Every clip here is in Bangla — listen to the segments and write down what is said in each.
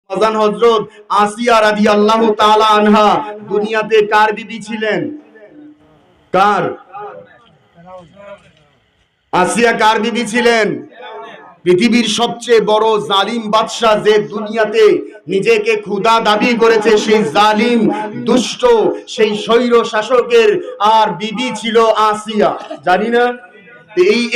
আজান হযরত আসিয়া রাদিয়াল্লাহু তাআলা আনহা দুনিয়াতে কার বিবি ছিলেন? কার? আসিয়া কার বিবি ছিলেন? পৃথিবীর সবচেয়ে বড় জালিম বাদশা, যে দুনিয়াতে নিজেকে খোদা দাবি করেছে, সেই জালিম দুষ্ট সেই স্বৈর শাসকের আর বিবি ছিল আসিয়া। জানি না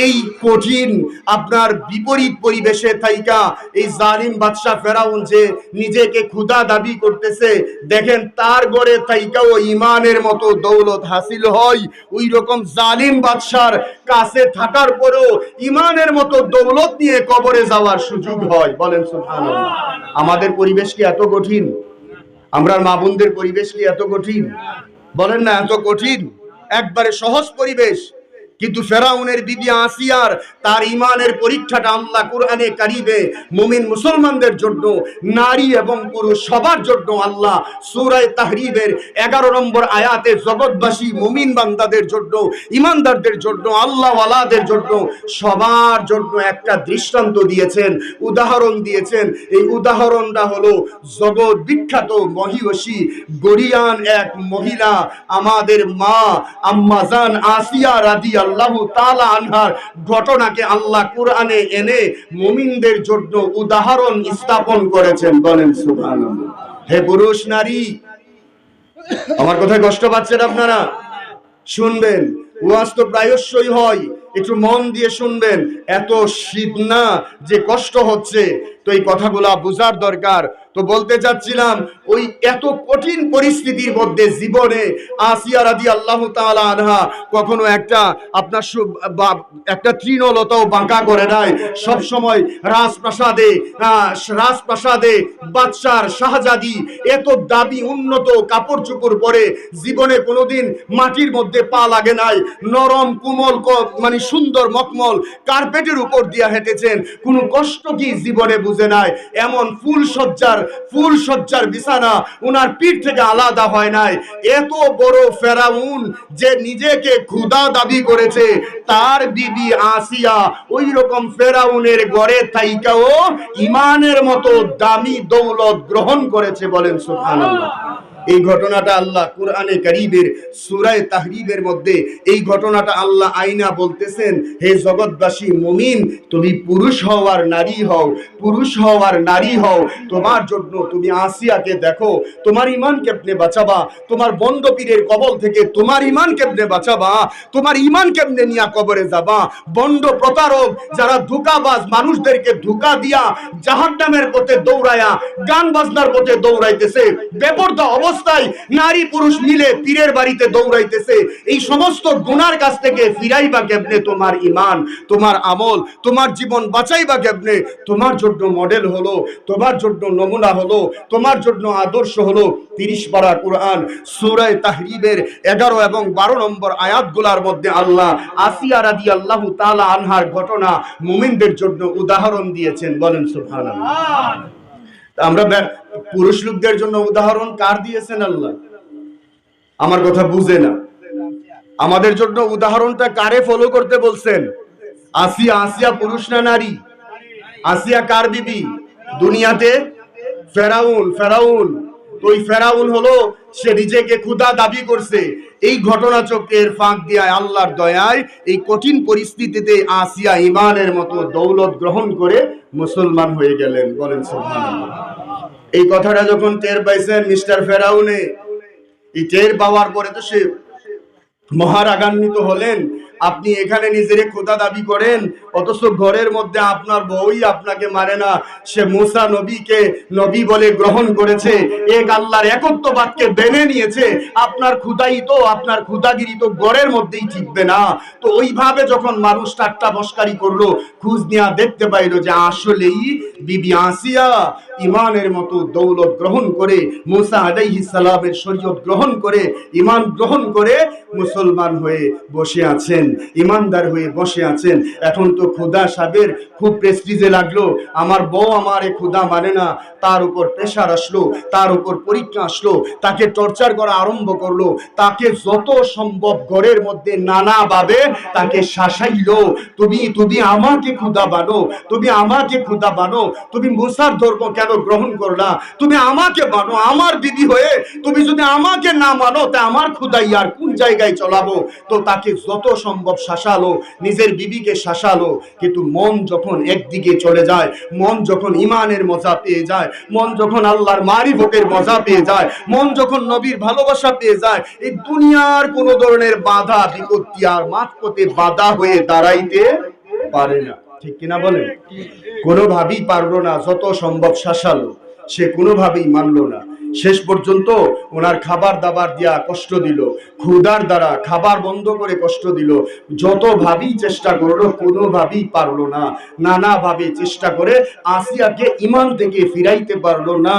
এই কঠিন আপনার বিপরীত পরিবেশে থাইকা এই জালিম বাদশা ফেরাউন যে নিজেকে খোদা দাবি করতেছে, দেখেন তার গড়ে থাইকাও ইমানের মতো দৌলত হাসিল হয়। ওই রকম জালিম বাদশার কাছে থাকার পরেও ইমানের মতো দৌলত নিয়ে কবরে যাওয়ার সুযোগ হয়। বলেন সুবহানাল্লাহ। আমাদের পরিবেশ কি এত কঠিন? আমরা মা বোনদের পরিবেশ কি এত কঠিন? বলেন না এত কঠিন? একবারে সহজ পরিবেশ। কিন্তু ফেরাউনের বিবি আসিয়ার তার ইমানের পরীক্ষাটা আল্লাহ কুরআনে কারীমে মুমিন মুসলমানদের জন্য, নারী এবং পুরুষ সবার জন্য আল্লাহ সূরা তাহরিমের 11 নম্বর আয়াতে জগৎবাসী মুমিন বান্দাদের জন্য, ইমানদারদের জন্য, আল্লাহ ওয়ালাদের জন্য, সবার জন্য একটা দৃষ্টান্ত দিয়েছেন, উদাহরণ দিয়েছেন। এই উদাহরণটা হলো জগৎ বিখ্যাত মহিয়সী গরিয়ান এক মহিলা, আমাদের মা আম্মাজান আসিয়া রাদিয়াল্লাহু তাআলা আনহার ঘটনাকে আল্লাহ কুরআনে এনে মুমিনদের জন্য উদাহরণ স্থাপন করেছেন। বলেন সুবহানাল্লাহ। হে পুরুষ নারী, আমার কথায় কষ্ট পাচ্ছেন আপনারা? শুনবেন, ওয়াজ তো প্রায়শই হয়, একটু মন দিয়ে শুনবেন। এত শীত না যে কষ্ট হচ্ছে, তো এই কথাগুলা বোঝার দরকার। তো বলতে চাচ্ছিলাম, ওই এত কঠিন পরিস্থিতির মধ্যে জীবনে আসিয়া রাদিয়াল্লাহু তাআলা আনহা কখনো আপনার একটা তৃণলতাও বাঁকা করে নাই। সব সময় রাজপ্রাসাদে বাদশার শাহজাদি এত দাবি উন্নত কাপড় চোপড় পরে জীবনে কোনোদিন মাটির মধ্যে পা লাগে নাই। নরম কোমল মানে সুন্দর মখমল কার্পেটের উপর দিয়া হেঁটেছেন, কোনো কষ্ট কি জীবনে বুঝে নাই। এমন ফুল সজ্জার বিছানা ওনার পিঠ থেকে আলাদা হয় নাই। এত বড় ফেরাউন যে নিজেকে খোদা দাবি করেছে, তার বিবি আসিয়া ওই রকম ফেরাউনের ঘরে থাইকাও ইমানের মতো দামি দৌলত গ্রহণ করেছে। বলেন সুবহানাল্লাহ। এই ঘটনাটা আল্লাহ কুরআনে কারীমের সূরা তাহরিমের মধ্যে এই ঘটনাটা আল্লাহ আইনা বলতেছেন, হে জগৎবাসী মুমিন, তুমি পুরুষ হও আর নারী হও, পুরুষ হও আর নারী হও। তোমার জন্য তুমি আসিয়াকে দেখো, তোমার ইমান কেমনে বাঁচাবা, তোমার বন্ড পীরের কবল থেকে তোমার ইমান কেমনে বাঁচাবা, তোমার ইমান কেমনে নিয়া কবরে যাবা। বন্ড প্রতারক যারা ধোঁকাবাজ মানুষদেরকে ধোঁকা দিয়া জাহান্নামের পথে দৌড়ায়া গান বাজনার পথে দৌড়াইতেছে, বেপরদা অবস্থায় নারী পুরুষ মিলে পীরের বাড়িতে দৌড়াইতেছে, এই সমস্ত গুনার কাছ থেকে ফিরাইবা কেমনে তোমার ইমান, তোমার আমল, তোমার জীবন বাঁচাইবা কেমনে। তোমার জন্য মডেল হলো, তোমার জন্য নমুনা হলো, তোমার জন্য আদর্শ হলো 30 পারা কুরআন সূরা তাহরিমের 11 এবং 12 নম্বর আয়াতগুলোর মধ্যে আল্লাহ আসিয়া রাদিয়াল্লাহু তাআলা আনহার ঘটনা মুমিনদের জন্য উদাহরণ দিয়েছেন। বলেন সুবহানাল্লাহ। আমরা পুরুষ লোকদের জন্য উদাহরণ কার দিয়েছেন আল্লাহ? আমার কথা বুঝে না। আমাদের জন্য উদাহরণটা কারে ফলো করতে বলছেন? আসিয়া পুরুষ না নারী? আসিয়া কার বিবি? দুনিয়াতে ফেরাউন। তো ওই ফেরাউন হলো, সে নিজেকে খোদা দাবি করছে। এই ঘটনা চক্রের ফাঁক দিয়ে আল্লাহর দয়ায় এই কঠিন পরিস্থিতিতে আসিয়া ইমানের মতো দৌলত গ্রহণ করে মুসলমান হয়ে গেলেন। বলেন সুবহানাল্লাহ। এই কথাটা যখন টের পাইছেন মিস্টার ফেরাউনে, এই টের পাওয়ার পরে তো সে মহারাগান্বিত হলেন। আপনি এখানে নিজেরে খোদা দাবি করেন, অথচ ঘরের মধ্যে আপনার বউই আপনাকে মানে না। সে মুসা নবীকে নবী বলে গ্রহণ করেছে, এক আল্লাহর একত্ববাদকে মেনে নিয়েছে। আপনার খুদাগিরি তো ঘরের মধ্যেই টিকবে না। তো ওইভাবে যখন মানুষ ঠাট্টা মশকারি করলো, খোঁজ নিয়ে দেখতে পাইলো যে আসলেই বিবি আসিয়া ইমানের মতো দৌলত গ্রহণ করে, মুসা আলাইহিস সালামের শরীয়ত গ্রহণ করে, ইমান গ্রহণ করে মুসলমান হয়ে বসে আছেন, ইমানদার হয়ে বসে আছেন। এখন তো খোদা সাহেবের খুব প্রেস্টিজে লাগলো, আমার বউ আমারে খোদা মানে না, তার উপর প্রেশার আসলো, তার উপর পরীক্ষা আসলো, তাকে টর্চার করা আরম্ভ করলো, তাকে যত সম্ভব ঘরের মধ্যে নানাভাবে তাকে শাসাইলো। তুমি আমাকে খোদা বানো, তুমি আমাকে খোদা বানো, তুমি মুসার ধর্ম কেন গ্রহণ করলা, তুমি আমাকে বানো আমার বিবি হয়ে, তুমি যদি আমাকে না মানো তা আমার খোদাই আর কোন জায়গায় চলাবো। তো তাকে যত সম্ভব শাসালো, নিজের বিবিকে শাসালো। কিন্তু মন যখন একদিকে চলে যায়, মন যখন ইমানের মজা পেয়ে যায়, মন যখন আল্লাহর মারিফতের মজা পেয়ে যায়, মন যখন নবীর ভালোবাসা পেয়ে যায়, এই দুনিয়ার কোন ধরনের বাধা বিপত্তি আর মাঝপথে বাধা হয়ে দাঁড়াইতে পারে না। ঠিক কিনা বলেন? কোনোভাবেই পারলো না, যত সম্ভব শাসালো, সে কোনোভাবেই মানলো না। শেষ পর্যন্ত ওনার খাবার দাবার দিয়া কষ্ট দিল, ক্ষুধার দ্বারা খাবার বন্ধ করে কষ্ট দিল, যত ভাবেই চেষ্টা করলো কোনোভাবেই পারলো না। নানাভাবে চেষ্টা করে আসিয়াকে ইমান থেকে ফিরাইতে পারলো না।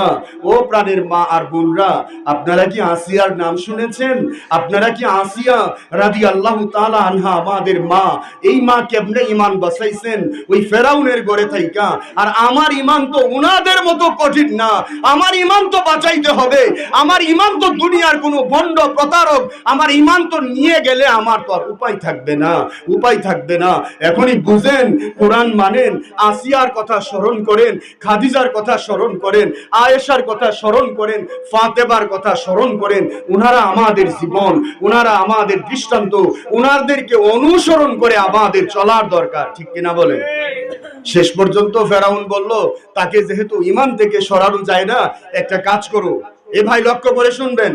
ও প্রাণের মা আর বোনরা, আপনারা কি আসিয়ার নাম শুনেছেন? আপনারা কি আসিয়া রাদিয়াল্লাহু তাআলা আনহা আমাদের মা, এই মা কেমনে ইমান বাঁচাইছেন ওই ফেরাউনের ঘরে থাইকা? আর আমার ইমান তো উনাদের মতো কঠিন না, আমার ইমান তো বাঁচাই হবে, আমার ইমান তো দুনিয়ার কোন ভণ্ড প্রতারক আমার ইমান তো নিয়ে গেলে আমার তো আর উপায় থাকবে না, উপায় থাকবে না। এখনই বুঝেন, কোরআন মানেন, আসিয়ার কথা স্মরণ করেন, খাদিজার কথা স্মরণ করেন, আয়েশার কথা স্মরণ করেন, ফাতেমার কথা স্মরণ করেন। উনারা আমাদের জীবন, উনারা আমাদের দৃষ্টান্ত, উনাদেরকে অনুসরণ করে আমাদের চলার দরকার। ঠিক কিনা বলেন? শেষ পর্যন্ত ফেরাউন বলল, তাকে যেহেতু ইমান থেকে সরানো যায় না, একটা কাজ করো। এ ভাই লক্ষ্য করে শুনবেন,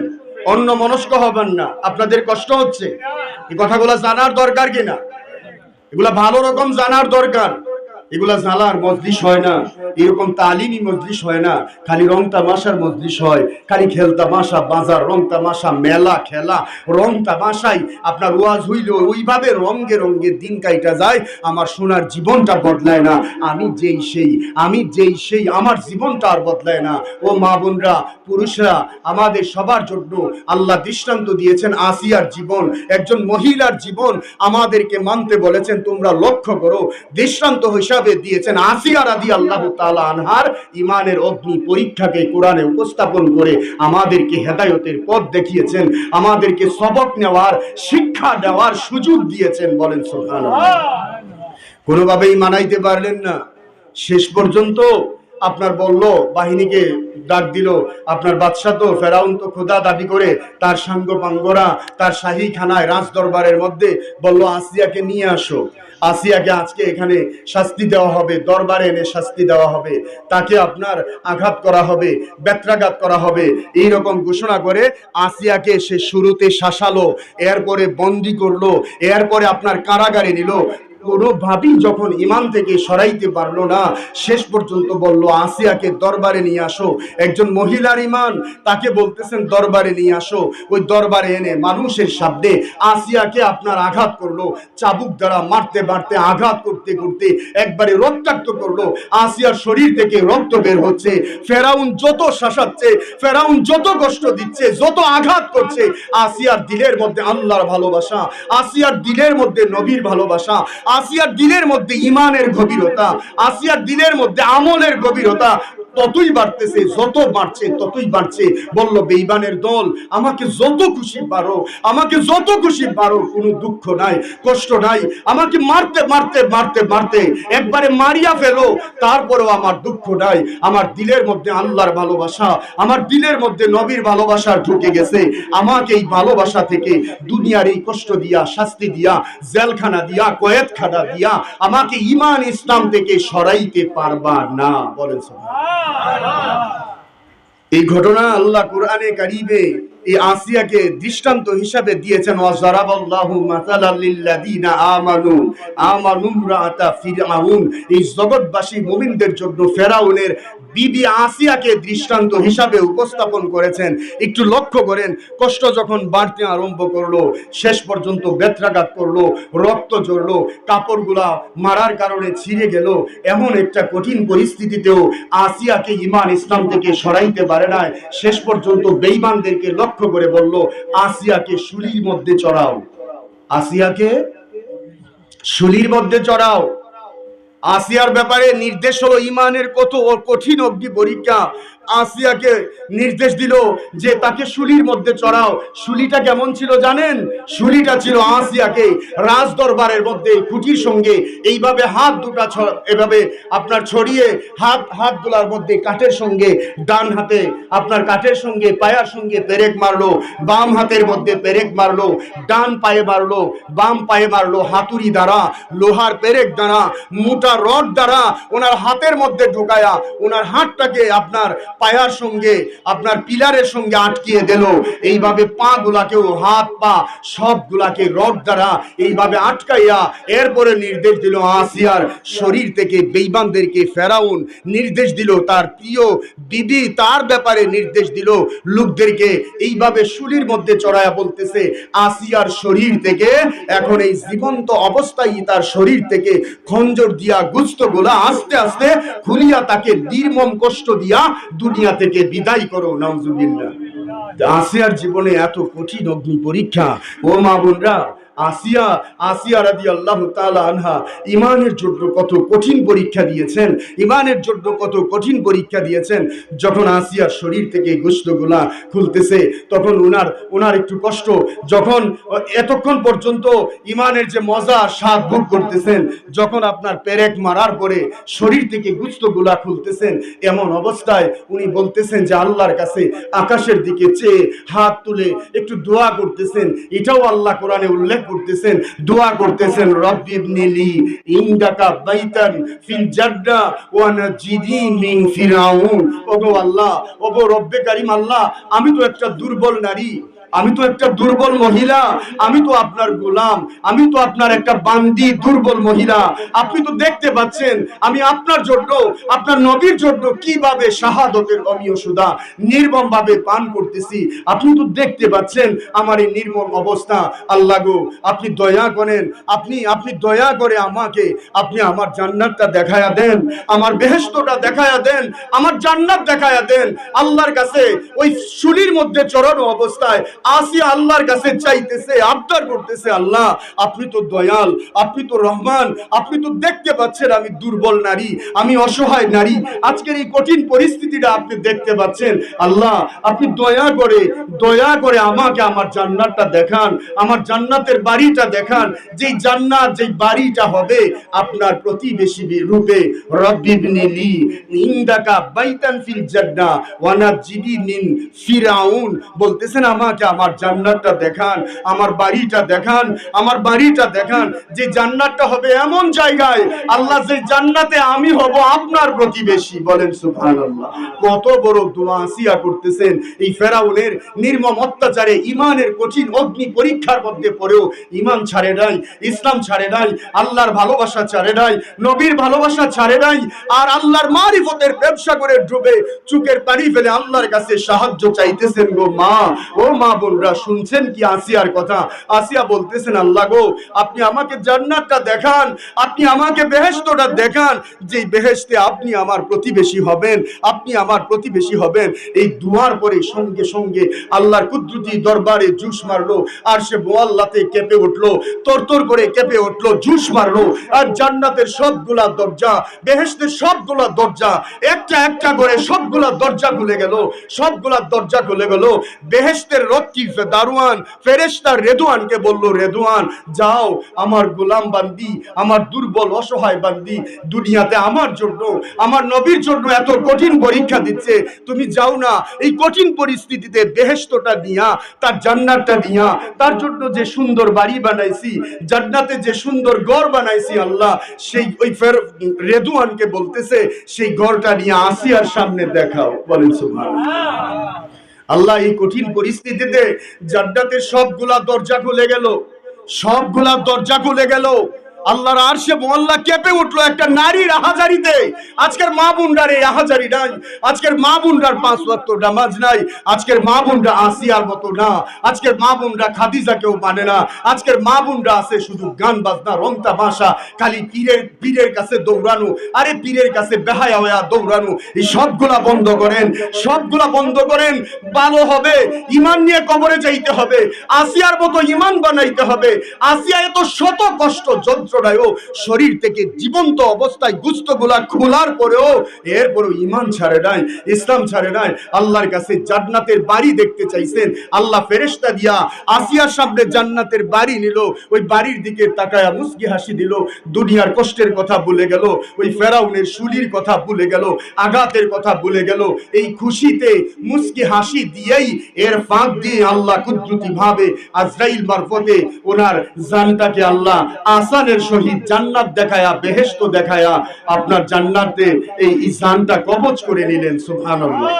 অন্য মনস্ক হবেন না। আপনাদের কষ্ট হচ্ছে, এই কথাগুলো জানার দরকার কিনা, এগুলা ভালো রকম জানার দরকার। এগুলা জানার মজলিস হয় না, এরকম তালিমি মজলিস হয় না, খালি রং তামাশার মজলিস হয়, খালি খেল তামাশা, বাজার, রং তামাশা, মেলা, খেলা, রং তামাশাই আপনার ওয়াজ হইল, ওইভাবে রঙ্গে রঙ্গে দিন কাইটা যায়, আমার সোনার জীবনটা বদলায় না। আমি যেই সেই, আমি যেই সেই, আমার জীবনটা আর বদলায় না। ও মা বোনরা, পুরুষরা, আমাদের সবার জন্য আল্লাহ দৃষ্টান্ত দিয়েছেন আসিয়ার জীবন, একজন মহিলার জীবন আমাদেরকে মানতে বলেছেন। তোমরা লক্ষ্য করো, দৃষ্টান্ত হিসাবে দিয়েছেন আসিয়া রাদিয়াল্লাহু তাআলা আনহার ইমানের অগ্নি পরীক্ষাকে কোরআনে উপস্থাপন করে আমাদেরকে হেদায়েতের পথ দেখিয়েছেন, আমাদেরকে সবক নেওয়ার, শিক্ষা দেওয়ার সুযোগ দিয়েছেন। বলেন সুবহানাল্লাহ। কোনোভাবেই মানাইতে পারলেন না। শেষ পর্যন্ত আপনার বলল, বাহিনীকে ডাক দিল, আপনার বাদশা তো ফেরাউন তো খোদা দাবি করে, তার সাঙ্গ পাঙ্গরা তার শাহী খানায় রাজ দরবারের মধ্যে বলল, আসিয়াকে নিয়ে আসো, আসিয়াকে আজকে এখানে শাস্তি দেওয়া হবে, দরবারে এনে শাস্তি দেওয়া হবে, তাকে আপনার আঘাত করা হবে, বেত্রাঘাত করা হবে। এই রকম ঘোষণা করে আসিয়াকে সে শুরুতে শাসালো, এরপরে বন্দি করলো, এরপরে আপনার কারাগারে নিল। কোনোভাবেই যখন ইমান থেকে সরাইতে পারলো না, শেষ পর্যন্ত বলল, আসিয়াকে দরবারে নিয়ে আসো। একজন মহিলার ইমান, তাকে বলতেছেন দরবারে নিয়ে আসো। ওই দরবারে এনে মানুষের সামনে আসিয়াকে আপনার আঘাত করলো, চাবুক দ্বারা মারতে মারতে, আঘাত করতে করতে একবারে রক্তাক্ত করলো। আসিয়ার শরীর থেকে রক্ত বের হচ্ছে। ফেরাউন যত শাসাচ্ছে, ফেরাউন যত কষ্ট দিচ্ছে, যত আঘাত করছে, আসিয়ার দিলের মধ্যে আল্লাহর ভালোবাসা, আসিয়ার দিলের মধ্যে নবীর ভালোবাসা, আসিয়ার দিলের মধ্যে ইমানের গভীরতা, আসিয়ার দিলের মধ্যে আমলের গভীরতা ততই বাড়তেছে, যত বাড়ছে ততই বাড়ছে। বলল, বেঈমানের দল, আমাকে যত খুশি পারো, আমাকে যত খুশি পারো, কোনো দুঃখ নাই, কষ্ট নাই, আমাকে মারতে মারতে মারতে মারতে একবারে মারিয়া ফেলো, তারপরেও আমার দুঃখ নাই। আমার দিলের মধ্যে আল্লাহর ভালোবাসা, আমার দিলের মধ্যে নবীর ভালোবাসা ঢুকে গেছে। আমাকে এই ভালোবাসা থেকে দুনিয়ার এই কষ্ট দিয়া, শাস্তি দিয়া, জেলখানা দিয়া, কয়েদখানা দিয়া আমাকে ঈমান ইসলাম থেকে সরাইতে পারবা না। বলেন এই ঘটনা আল্লাহ কোরআনে কারিমে এই আসিয়াকে দৃষ্টান্ত হিসাবে দিয়েছেন। ওয়াজারাবাল্লাহু মাসালাল লিল্লাযিনা আমানু ইমরাআতা ফিরআউন, এই জগৎবাসী মুমিনদের জন্য ফেরাউনের বিবি আসিয়াকে দৃষ্টান্ত হিসাবে উপস্থাপন করেছেন। একটু লক্ষ্য করেন, কষ্ট যখন বাড়তে আরম্ভ করলো, শেষ পর্যন্ত বেত্রাঘাত করলো, রক্ত ঝরলো, কাপড়গুলা মারার কারণে ছিঁড়ে গেল, এমন একটা কঠিন পরিস্থিতিতেও আসিয়াকে ঈমান ইসলাম থেকে সরাইতে পারে না। শেষ পর্যন্ত বেঈমানদেরকে লক্ষ্য লক্ষ্য করে বলল, আসিয়াকে শুলির মধ্যে চড়াও, আসিয়াকে শুলির মধ্যে চড়াও। আসিয়ার ব্যাপারে নির্দেশ হলো ইমানের কত কঠিন অগ্নি পরীক্ষা। আসিয়াকে নির্দেশ দিল যে তাকে শুলির মধ্যে চড়াও। শুলিটা কেমন ছিল জানেন? শুলিটা ছিল আসিয়াকে রাজ দরবারের মধ্যে খুঁটির সঙ্গে এইভাবে হাত দুটা এভাবে আপনার ছড়িয়ে হাতগুলার মধ্যে কাঠের সঙ্গে, ডান হাতে আপনার কাঠের সঙ্গে পায়ার সঙ্গে পেরেক মারলো, বাম হাতের মধ্যে পেরেক মারলো, ডান পায়ে মারলো, বাম পায়ে মারলো, হাতুড়ি দ্বারা, লোহার পেরেক দ্বারা, মোটা রড দ্বারা ওনার হাতের মধ্যে ঢোকায়া ওনার হাতটাকে আপনার পায়ার সঙ্গে আপনার পিলারের সঙ্গে আটকিয়ে দিল। এইভাবে পা গুলাকেও, হাত পা সবগুলাকে রড দ্বারা এইভাবে আটকাইয়া এরপরে নির্দেশ দিল আসিয়ার শরীর থেকে বেঈমানদেরকে ফেরাউন নির্দেশ দিল, তার প্রিয় বিবি তার ব্যাপারে নির্দেশ দিল লোকদেরকে এইভাবে শুলির মধ্যে চড়ায়া বলতেছে আসিয়ার শরীর থেকে এখন এই জীবন্ত অবস্থায় তার শরীর থেকে খঞ্জর দিয়া গুস্ত গোলা আস্তে আস্তে খুলিয়া তাকে নির্মম কষ্ট দিয়া দুনিয়া থেকে বিদায় করো। নাউজুবিল্লাহ। আসিয়ার জীবনে এত কঠিন অগ্নি পরীক্ষা। ও মা বোনরা, আসিয়া রাদিয়াল্লাহু তাআলা আনহা ইমানের জন্য কত কঠিন পরীক্ষা দিয়েছেন, ইমানের জন্য কত কঠিন পরীক্ষা দিয়েছেন। যখন আসিয়ার শরীর থেকে গোশতগুলা খুলতেছে তখন ওনার একটু কষ্ট, যখন এতক্ষণ পর্যন্ত ইমানের যে মজা স্বাদ ভোগ করতেছেন, যখন আপনার পেরেক মারার পরে শরীর থেকে গোশতগুলা খুলতেছেন, এমন অবস্থায় উনি বলতেছেন যে আল্লাহর কাছে আকাশের দিকে চেয়ে হাত তুলে একটু দোয়া করতেছেন। এটাও আল্লাহ কোরআনে উল্লেখ করতেছেন, দোয়া করতেছেন, রব্বি ইবনিলি ইনদাকা বাইতান ফিল জান্নাহ ওয়া নাজিনি মিন ফিরাউন। ওগো আল্লাহ, ওগো রব্বে কারীম আল্লাহ, আমি তো একটা দুর্বল নারী, আমি তো একটা দুর্বল মহিলা, আমি তো আপনার গোলাম, আমি তো আপনার একটা বান্দি দুর্বল মহিলা। আপনি তো দেখতে পাচ্ছেন আমি আপনার জন্য, আপনার নবীর জন্য কিভাবে শাহাদতের অমীয় সুধা নির্মম ভাবে পান করতেছি। আপনি তো দেখতে পাচ্ছেন আমার এই নির্মম অবস্থা। আল্লাহ গো, আপনি দয়া করেন, আপনি দয়া করে আমাকে আপনি আমার জান্নাতটা দেখায়া দেন, আমার বেহেশতটা দেখায়া দেন, আমার জান্নাত দেখায়া দেন। আল্লাহর কাছে ওই শুলির মধ্যে চড়ানো অবস্থায় আসিয়া আল্লাহর কাছে চাইতেছে, আবদার করতেছে, আল্লাহ আপনি তো দয়াল, আপনি তো রহমান, আপনি তো দেখতে পাচ্ছেন আমি দুর্বল নারী, আমি অসহায় নারী, আজকের এই কঠিন পরিস্থিতিটা আপনি দেখতে পাচ্ছেন। আল্লাহ আপনি দয়া করে আমাকে আমার জান্নাতটা দেখান, আমার জান্নাতের বাড়িটা দেখান, যেই জান্নাত যেই বাড়িটা হবে আপনার প্রতিবেশী রূপে। রব্বি ইবনিলি ইনদাকা বাইতান ফিল জান্নাহ ওয়া নাজিনি মিন ফিরাউন। বলতেছেন আমাকে আমার জান্নাতটা দেখান, আমার বাড়িটা দেখান, আমার বাড়িটা দেখান, যে জান্নাতটা হবে এমন জায়গায় আল্লাহ, যে জান্নাতে আমি হব আপনার প্রতিবেশী। বলেন সুবহানাল্লাহ। কত বড় দোয়া আসিয়া করতেছেন। এই ফেরাউনের নির্মম অত্যাচারে ইমানের কঠিন অগ্নি পরীক্ষার মধ্যে পড়েও ইমান ছাড়ে নাই, ইসলাম ছাড়ে নাই, আল্লাহর ভালোবাসা ছাড়ে নাই, নবীর ভালোবাসা ছাড়ে নাই, আর আল্লাহর মারিফতের ব্যবসা করে ডুবে চোখের পানি ফেলে আল্লাহর কাছে সাহায্য চাইতেছেন। গো মা, ও মা বোনরা, শুনছেন কি আসিয়ার কথা? আসিয়া বলতেছেন আল্লাহ গো, আপনি আমাকে জান্নাতটা দেখান, আপনি আমাকে বেহেশতটা দেখান, যে বেহেশতে আপনি আমার প্রতিবেশী হবেন, আপনি আমার প্রতিবেশী হবেন। এই দুয়ার পরে সঙ্গে সঙ্গে আল্লাহর কুদরতি দরবারে জুস মারলো, আর সে মোয়াল্লাতে কেঁপে উঠলো, তরতর করে কেঁপে উঠলো, জুস মারলো, আর জান্নাতের সবগুলা দরজা, বেহেশতের সবগুলা দরজা একটা একটা করে সবগুলা দরজা খুলে গেল, সবগুলা দরজা খুলে গেল। বেহেশতের রক্ষী দারোয়ান ফেরেশতা রেদওয়ানকে বলল, রেদওয়ান যাও, আমার গোলাম বান্দি, আমার দুর্বল অসহায় বান্দি দুনিয়াতে আমার জন্য, আমার নবীর জন্য এত কঠিন পরীক্ষা দিচ্ছে, তুমি যাও না, এই কঠিন পরিস্থিতিতে বেহেশতটা দিয়া, তার জান্নাতটা দিয়া, তার জন্য যে সুন্দর বাড়ি বানাইছি, জান্নাতে যে সুন্দর ঘর বানাইছি আল্লাহ, সেই ওই রেদওয়ানকে বলতেছে সেই ঘরটা নিয়ে আসিয়ার সামনে দেখাও। বলেন সুবহানাল্লাহ। আল্লাহ এই কঠিন পরিস্থিতিতে জান্নাতের সবগুলা দরজা খুলে গেল, সবগুলা দরজা খুলে গেল। আল্লাহর আরশে মোয়াল্লা কেঁপে উঠলো একটা নারীর আহাজারিতে। আজকের মা বোনরার এই আহাজারি নাই, আজকের মা বোনরার 5 ওয়াক্ত নামাজ নাই, আজকের মা বোনরা আসিয়ার মতো না, আজকের মা বোনরা খাদিজাকেও মানে না, আজকের মা বোনরা আছে শুধু গান বাজনা রং তামাশা, খালি পীরের কাছে দৌড়ানো, আরে পীরের কাছে বেহায়া হয়ে দৌড়ানো। এই সবগুলা বন্ধ করেন, সবগুলা বন্ধ করেন। ভালো হবে, ইমান নিয়ে কবরে যাইতে হবে, আসিয়ার মতো ইমান বানাইতে হবে। আসিয়া এত শত কষ্ট যন্ত্রণায়ও শরীর থেকে জীবন্ত অবস্থায় গুস্তগুলা খোলার পরেও এরপরেও ইমান ছাড়ে নাই, ইসলাম ছাড়ে নাই। আল্লাহর কাছে জান্নাতের বাড়ি দেখতে চাইছেন, আল্লাহ ফেরেশতা দিয়া আসিয়ার সামনে জান্নাতের বাড়ি নিল, ওই বাড়ির দিকে তাকায়া মুস্কি হাসি দিল, দুনিয়ার কষ্টের কথা ভুলে গেল, ওই ফেরাউনের শুলির কথা ভুলে গেল, আঘাতের কথা ভুলে গেল। এই খুশিতে মুস্কি হাসি দিয়েই এর ফাঁক দিয়ে আল্লাহ কুদরতি ভাবে আজরাইল মারফতে ওনার জানটাকে আল্লাহ আসানের সহিত জান্নাত দেখায়া, বেহেশত দেখায়া আপনার জান্নাতে এই জানটা কবজ করে নিলেন। সুবহানাল্লাহ।